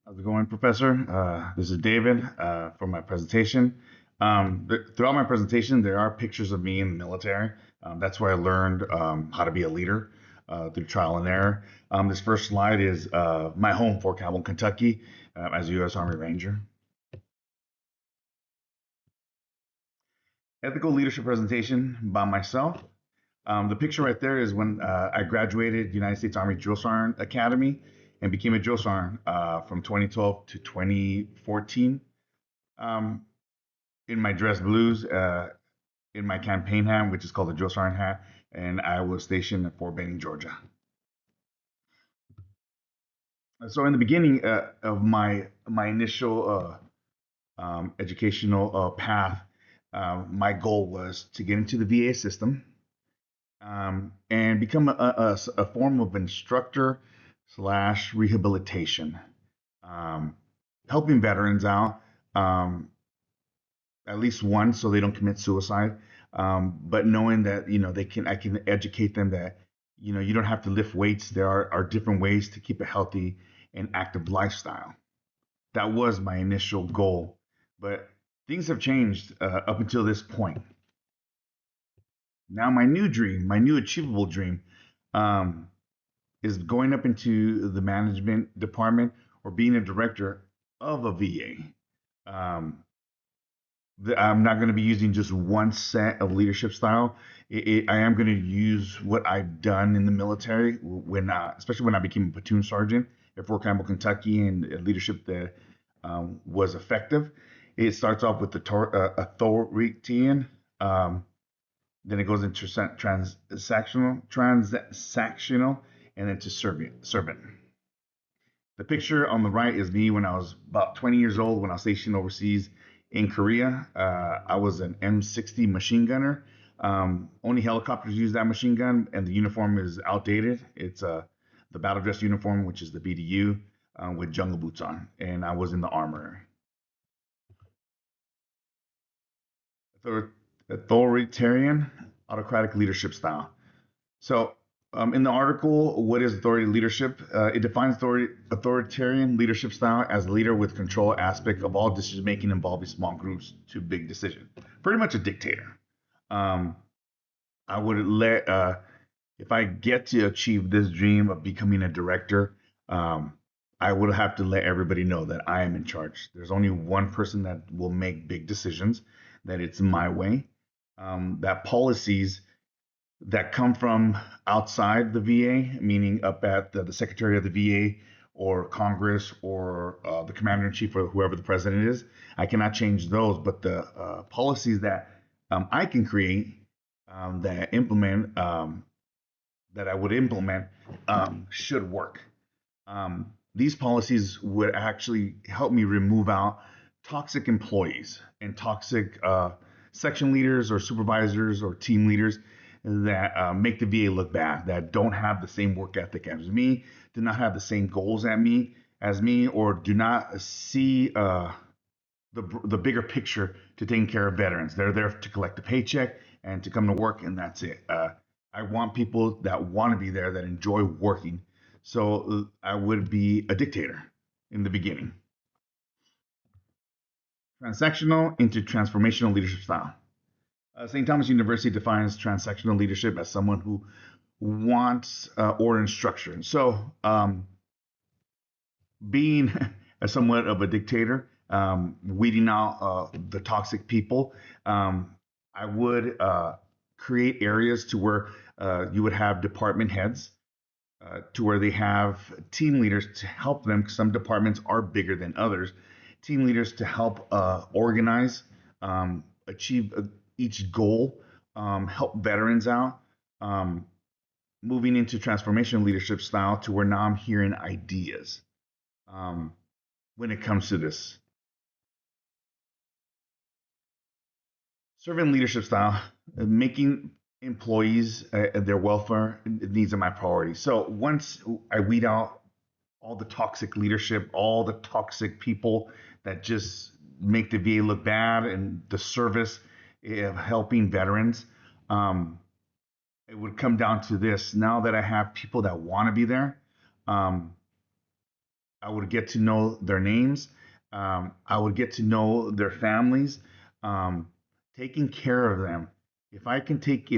How's it going, Professor? This is David for my presentation. Throughout my presentation, there are pictures of me in the military. That's where I learned how to be a leader through trial and error. This first slide is my home, Fort Campbell, Kentucky, as a U.S. Army Ranger. Ethical leadership presentation by myself. The picture right there is when I graduated United States Army Drill Sergeant Academy and became a drill sergeant from 2012 to 2014. Um, in my dress blues, in my campaign hat, which is called the drill sergeant hat, and I was stationed at Fort Benning, Georgia. So in the beginning of my initial educational path, my goal was to get into the VA system and become a form of instructor slash rehabilitation, um, helping veterans out at least once so they don't commit suicide. But knowing that I can educate them that you don't have to lift weights. There are different ways to keep a healthy and active lifestyle. That was my initial goal, but things have changed up until this point. Now my new dream, my new achievable dream, um, is going up into the management department or being a director of a VA. I'm not going to be using just one set of leadership style. I am going to use what I've done in the military when, especially when I became a platoon sergeant at Fort Campbell, Kentucky, and leadership that was effective. It starts off with the authoritarian, um, then it goes into transactional, and then to servant. The picture on the right is me when I was about 20 years old when I was stationed overseas in Korea. I was an M60 machine gunner. Only helicopters use that machine gun, and the uniform is outdated. It's the battle dress uniform, which is the BDU, with jungle boots on, and I was in the armor. Authoritarian, autocratic leadership style. So, in the article, what is authority leadership? It defines authoritarian leadership style as a leader with control aspect of all decision making involving small groups to big decision. Pretty much a dictator. Um, I would let, if I get to achieve this dream of becoming a director, um, I would have to let everybody know that I am in charge. There's only one person that will make big decisions, that it's my way. That policies that come from outside the VA, meaning up at the Secretary of the VA or Congress or the Commander in Chief or whoever the president is. I cannot change those, but the policies that I can create that implement that I would implement should work. These policies would actually help me remove out toxic employees and toxic section leaders or supervisors or team leaders that make the VA look bad, that don't have the same work ethic as me, do not have the same goals as me, or do not see the bigger picture to taking care of veterans. They're there to collect a paycheck and to come to work, and that's it. I want people that want to be there, that enjoy working. So I would be a dictator in the beginning. Transactional into transformational leadership style. St. Thomas University defines transactional leadership as someone who wants order and structure. So, being a somewhat of a dictator, weeding out the toxic people, I would create areas to where you would have department heads, to where they have team leaders to help them. 'Cause some departments are bigger than others. Team leaders to help organize, achieve each goal, help veterans out. Um, Moving into transformation leadership style to where now I'm hearing ideas um, when it comes to this. Servant leadership style, making employees their welfare needs are my priority. So once I weed out all the toxic leadership, all the toxic people that just make the VA look bad and the service of helping veterans, um, it would come down to this. Now that I have people that want to be there, um, I would get to know their names. I would get to know their families. Um, Taking care of them. If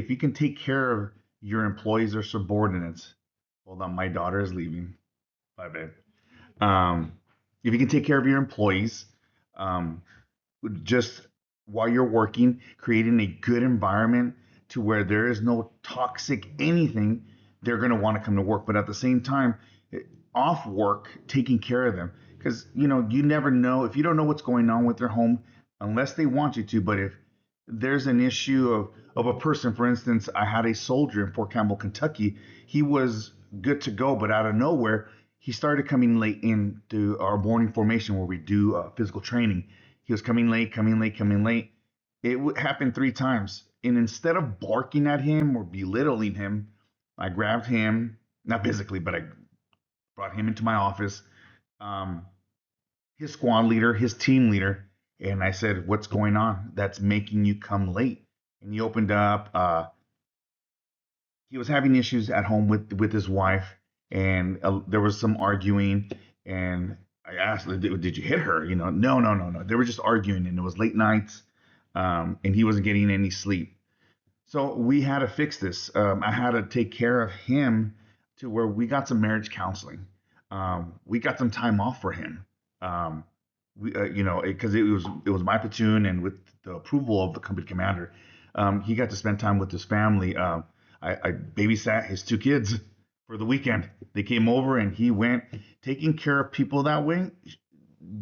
you can take care of your employees or subordinates. Hold on, my daughter is leaving. Bye, babe. Um, if you can take care of your employees, um, just while you're working, creating a good environment to where there is no toxic anything, they're going to want to come to work. But at the same time, off work, taking care of them. Because, you never know if you don't know what's going on with their home unless they want you to. But if there's an issue of a person, for instance, I had a soldier in Fort Campbell, Kentucky. He was good to go, but out of nowhere, he started coming late into our morning formation where we do physical training. He was coming late, coming late, coming late. It happened 3 times. And instead of barking at him or belittling him, I grabbed him, not physically, but I brought him into my office, um, his squad leader, his team leader, and I said, "What's going on? That's making you come late." And he opened up. He was having issues at home with his wife, and there was some arguing. And I asked, "Did you hit her?" No, no, no, no. They were just arguing, and it was late nights, and he wasn't getting any sleep. So we had to fix this. I had to take care of him to where we got some marriage counseling. We got some time off for him. Um, because it was my platoon, and with the approval of the company commander, he got to spend time with his family. I babysat his 2 kids for the weekend. They came over, and he went taking care of people that way.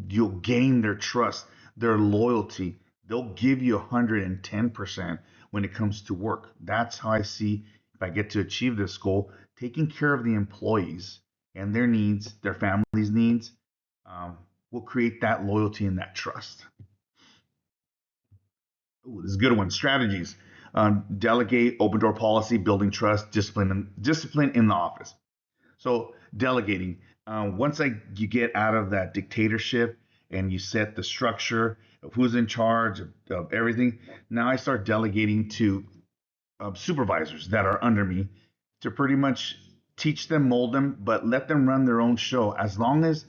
You'll gain their trust, their loyalty. They'll give you 110% when it comes to work. That's how I see if I get to achieve this goal, taking care of the employees and their needs, their families' needs, um, will create that loyalty and that trust. Ooh, this is a good one. Strategies. Delegate, open door policy, building trust, discipline in the office. So delegating. Once you get out of that dictatorship and you set the structure of who's in charge of everything, now I start delegating to supervisors that are under me to pretty much teach them, mold them, but let them run their own show as long as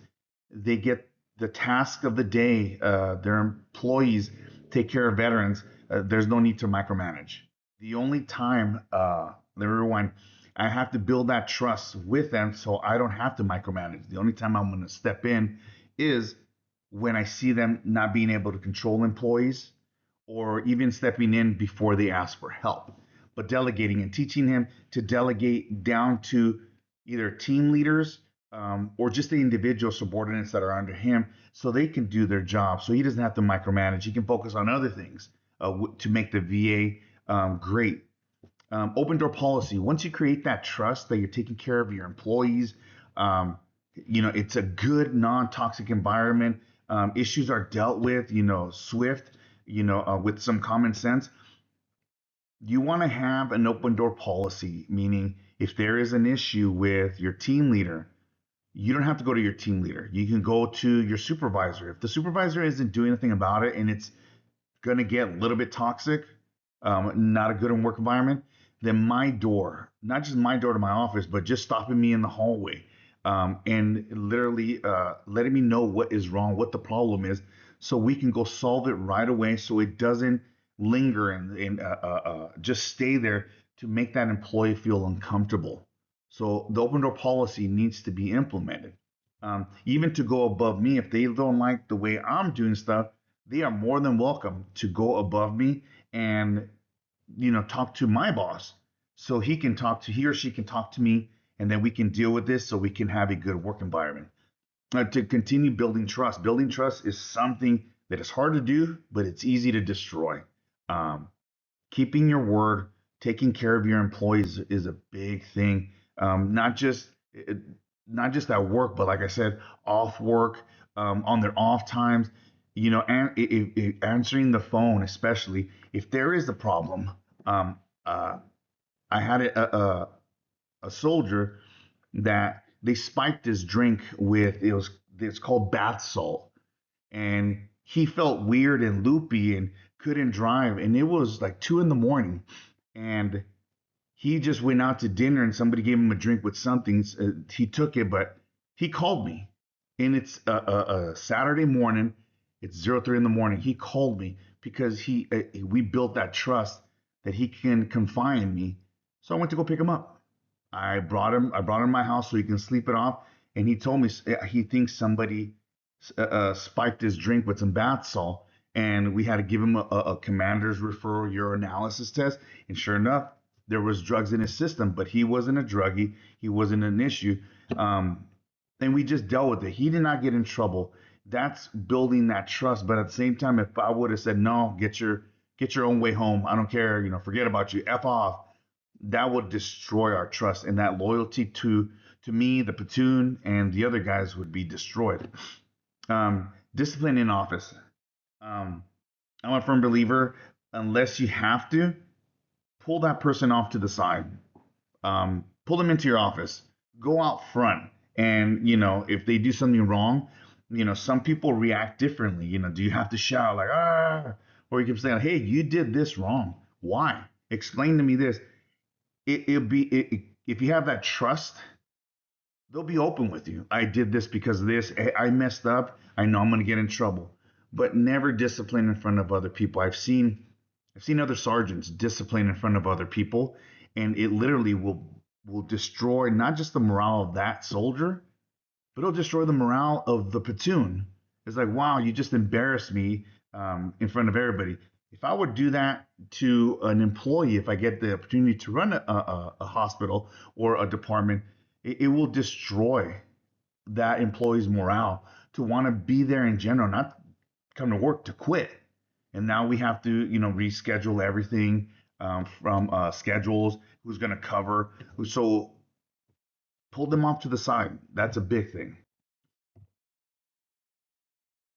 they get the task of the day. Their employees take care of veterans. There's no need to micromanage. The only time, let me rewind, I have to build that trust with them so I don't have to micromanage. The only time I'm going to step in is when I see them not being able to control employees or even stepping in before they ask for help. But delegating and teaching him to delegate down to either team leaders, or just the individual subordinates that are under him so they can do their job. So he doesn't have to micromanage. He can focus on other things to make the VA great. Open door policy. Once you create that trust that you're taking care of your employees, um, it's a good non-toxic environment. Issues are dealt with, swift, with some common sense. You want to have an open door policy, meaning if there is an issue with your team leader, you don't have to go to your team leader. You can go to your supervisor. If the supervisor isn't doing anything about it and it's going to get a little bit toxic, not a good work environment, then my door, not just my door to my office, but just stopping me in the hallway, and literally letting me know what is wrong, what the problem is, so we can go solve it right away so it doesn't linger and just stay there to make that employee feel uncomfortable. So the open door policy needs to be implemented. Even to go above me, if they don't like the way I'm doing stuff, they are more than welcome to go above me and talk to my boss so he or she can talk to me, and then we can deal with this so we can have a good work environment. To continue building trust. Building trust is something that is hard to do, but it's easy to destroy. Um, Keeping your word, taking care of your employees is a big thing. Not just at work, but like I said, off work, on their off times. And answering the phone, especially if there is a problem. Um, uh, I had a soldier that they spiked his drink with, it's called bath salt, and he felt weird and loopy and couldn't drive, and it was like 2 in the morning, and he just went out to dinner and somebody gave him a drink with something. He took it, but he called me And it's a Saturday morning. It's 03 in the morning. He called me because we built that trust that he can confide in me. So I went to go pick him up. I brought him to my house so he can sleep it off. And he told me he thinks somebody spiked his drink with some bath salt, and we had to give him a commander's referral urinalysis test. And sure enough, there was drugs in his system, but he wasn't a druggie. He wasn't an issue. Um, and we just dealt with it. He did not get in trouble. That's building that trust. But at the same time, if I would have said no, get your own way home. I don't care. Forget about you. F off. That would destroy our trust, and that loyalty to me, the platoon, and the other guys would be destroyed. Discipline in office. Um, I'm a firm believer. Unless you have to, pull that person off to the side. Pull them into your office. Go out front, and if they do something wrong, some people react differently. Do you have to shout like or you can say, hey, you did this wrong. Why? Explain to me this. If you have that trust, they'll be open with you. I did this because of this. I messed up. I know I'm going to get in trouble, but never discipline in front of other people. I've seen other sergeants discipline in front of other people, and it literally will destroy not just the morale of that soldier, but it'll destroy the morale of the platoon. It's like, wow, you just embarrassed me in front of everybody. If I would do that to an employee, if I get the opportunity to run a hospital or a department, it will destroy that employee's morale to want to be there in general, not come to work to quit. And now we have to, reschedule everything from schedules, who's going to cover. So pull them off to the side. That's a big thing.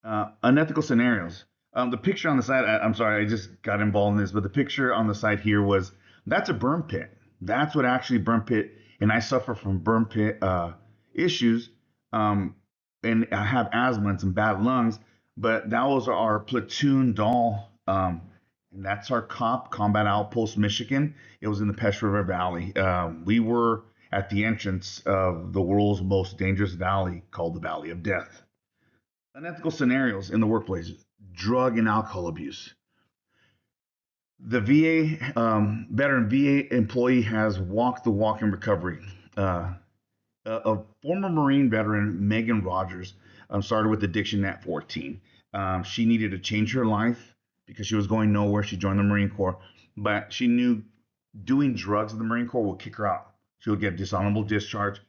Unethical scenarios. The picture on the side, I'm sorry, I just got involved in this, but the picture on the side here was that's a burn pit. That's what actually burn pit, and I suffer from burn pit issues, um, and I have asthma and some bad lungs. But that was our platoon doll, and that's our combat outpost, Michigan. It was in the Pesh River Valley. We were at the entrance of the world's most dangerous valley called the Valley of Death. Unethical scenarios in the workplace, drug and alcohol abuse. The VA veteran VA employee has walked the walk in recovery. A former Marine veteran, Megan Rogers, started with addiction at 14. She needed to change her life because she was going nowhere. She joined the Marine Corps, but she knew doing drugs in the Marine Corps will kick her out. She will get dishonorable discharge.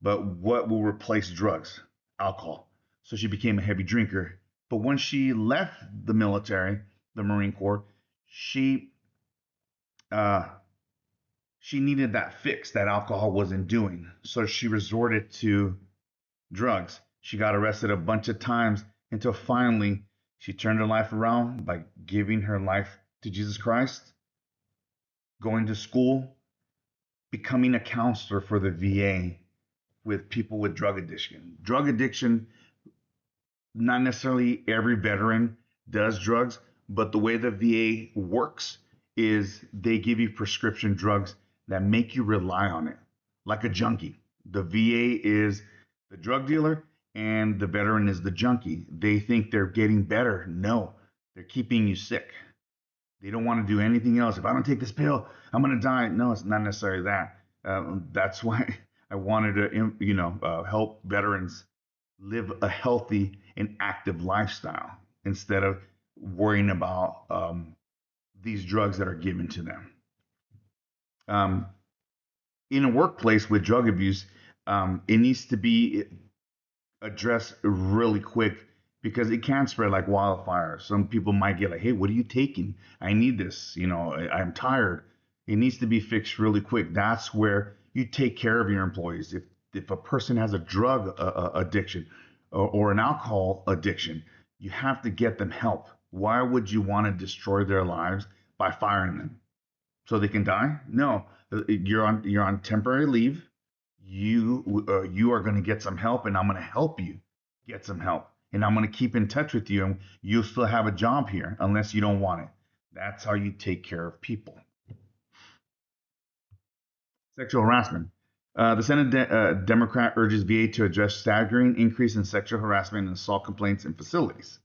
But what will replace drugs? Alcohol. So she became a heavy drinker. But when she left the military, the Marine Corps, she uh, she needed that fix that alcohol wasn't doing. So she resorted to drugs. She got arrested a bunch of times until finally she turned her life around by giving her life to Jesus Christ, going to school, becoming a counselor for the VA with people with drug addiction. Drug addiction, not necessarily every veteran does drugs, but the way the VA works is they give you prescription drugs that make you rely on it, like a junkie. The VA is the drug dealer and the veteran is the junkie. They think they're getting better. No, they're keeping you sick. They don't want to do anything else. If I don't take this pill, I'm going to die. No, it's not necessarily that. That's why I wanted to, help veterans live a healthy and active lifestyle instead of worrying about these drugs that are given to them. Um, in a workplace with drug abuse, it needs to be addressed really quick because it can spread like wildfire. Some people might get like, "Hey, what are you taking? I need this. I'm tired." It needs to be fixed really quick. That's where you take care of your employees. If a person has a drug addiction or an alcohol addiction, you have to get them help. Why would you want to destroy their lives by firing them so they can die? No, you're on temporary leave. You are going to get some help, and I'm going to help you get some help, and I'm going to keep in touch with you, and you'll still have a job here unless you don't want it. That's how you take care of people. Sexual harassment. The Senate Democrat urges VA to address staggering increase in sexual harassment and assault complaints in facilities.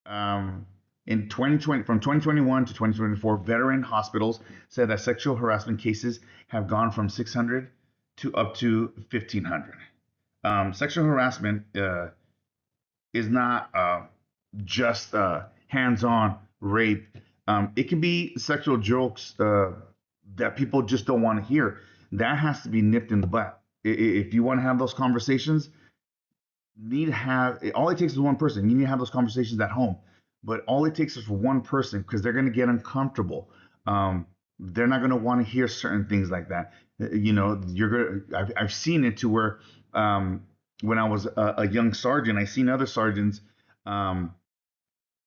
Um, in 2020, from 2021 to 2024, veteran hospitals said that sexual harassment cases have gone from 600 to up to 1,500. Sexual harassment is not just hands-on rape. It can be sexual jokes that people just don't want to hear. That has to be nipped in the butt. If you want to have those conversations, need to have all it takes is one person. You need to have those conversations at home, but all it takes is for one person because they're going to get uncomfortable. They're not going to want to hear certain things like that. You know, you're gonna. I've seen it to where when I was a young sergeant, I seen other sergeants um,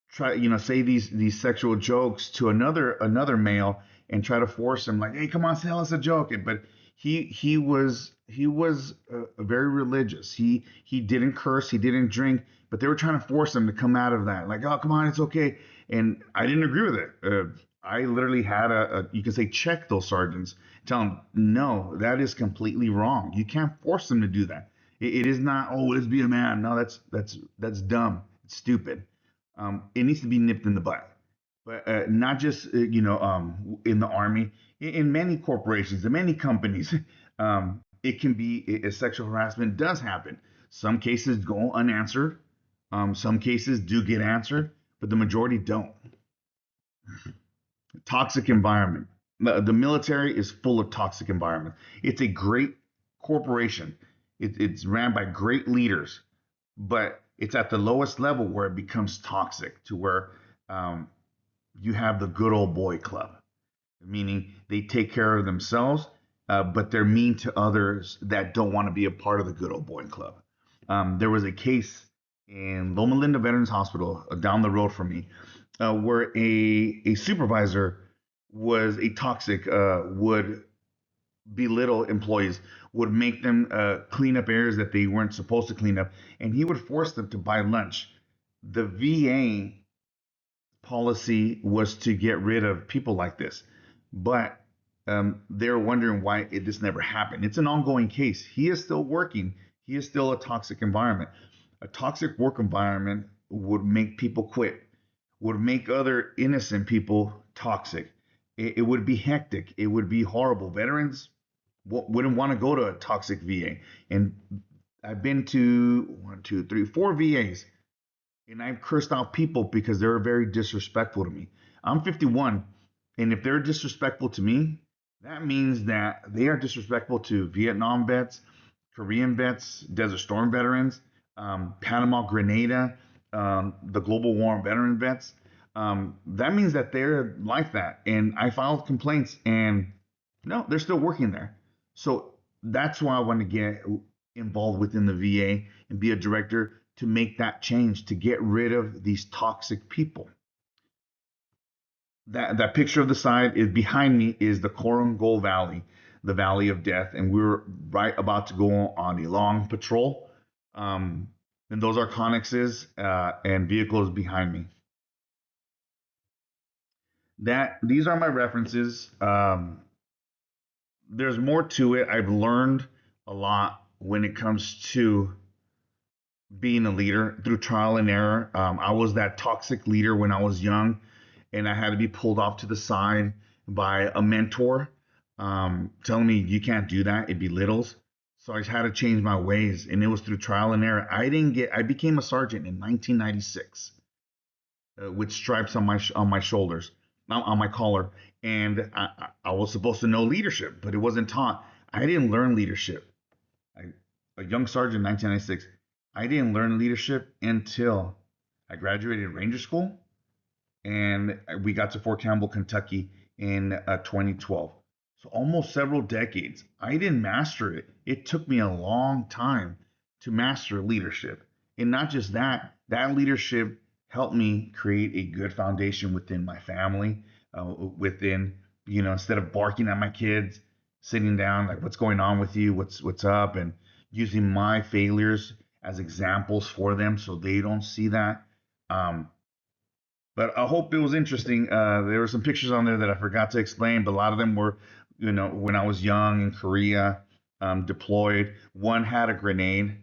try, say these sexual jokes to another male and try to force him like, hey, come on, tell us a joke. But he was very religious. He didn't curse, he didn't drink, but they were trying to force him to come out of that. Like, oh, come on, it's okay. And I didn't agree with it. I literally had you can say check those sergeants, tell them no, that is completely wrong. You can't force them to do that. It is not. Oh, let's be a man. No, that's dumb. It's stupid. It needs to be nipped in the butt, but not just in the army, in many corporations, in many companies, it can be sexual harassment does happen. Some cases go unanswered. Some cases do get answered, but the majority don't. Toxic environment. The military is full of toxic environment. It's a great corporation. It's ran by great leaders, but it's at the lowest level where it becomes toxic to where um, you have the good old boy club, meaning they take care of themselves, but they're mean to others that don't want to be a part of the good old boy club. There was a case in Loma Linda Veterans Hospital down the road from me where a supervisor was a toxic, would belittle employees, would make them clean up areas that they weren't supposed to clean up, and he would force them to buy lunch. The VA policy was to get rid of people like this, but they're wondering why this never happened. It's an ongoing case. He is still working. He is still a toxic environment. A toxic work environment would make people quit, would make other innocent people toxic. It would be hectic. It would be horrible. Veterans wouldn't want to go to a toxic VA. And I've been to one, two, three, four VAs, and I've cursed out people because they were very disrespectful to me. I'm 51, and if they're disrespectful to me, that means that they are disrespectful to Vietnam vets, Korean vets, Desert Storm veterans, Panama Grenada, the Global War on Veteran vets. That means that they're like that. And I filed complaints, and no, they're still working there. So that's why I want to get involved within the VA and be a director to make that change, to get rid of these toxic people. That picture of the side is behind me is the Korongal Valley, the Valley of Death, and we're right about to go on a long patrol. Um, and those are connexes and vehicles behind me. That these are my references. There's more to it. I've learned a lot when it comes to being a leader through trial and error. I was that toxic leader when I was young, and I had to be pulled off to the side by a mentor telling me you can't do that. It belittles. So I had to change my ways, and it was through trial and error. I became a sergeant in 1996 with stripes on my shoulders, on my collar, and I was supposed to know leadership, but it wasn't taught. I didn't learn leadership. I, a young sergeant in 1996. I didn't learn leadership until I graduated Ranger School and we got to Fort Campbell, Kentucky in 2012. So almost several decades. I didn't master it. It took me a long time to master leadership. And not just that, that leadership helped me create a good foundation within my family, within, instead of barking at my kids, sitting down, like, what's going on with you? What's up? And using my failures as examples for them so they don't see that. But I hope it was interesting. There were some pictures on there that I forgot to explain, but a lot of them were, when I was young in Korea. deployed. One had a grenade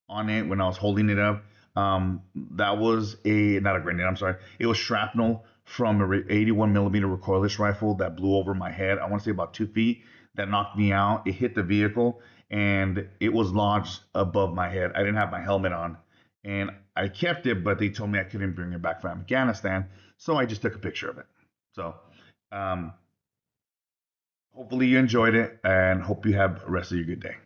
on it when I was holding it up. That was not a grenade, I'm sorry. It was shrapnel from a 81 millimeter recoilless rifle that blew over my head. I want to say about 2 feet. That knocked me out. It hit the vehicle and it was lodged above my head. I didn't have my helmet on, and I kept it, but they told me I couldn't bring it back from Afghanistan, so I just took a picture of it. So, um, hopefully you enjoyed it, and hope you have the rest of your good day.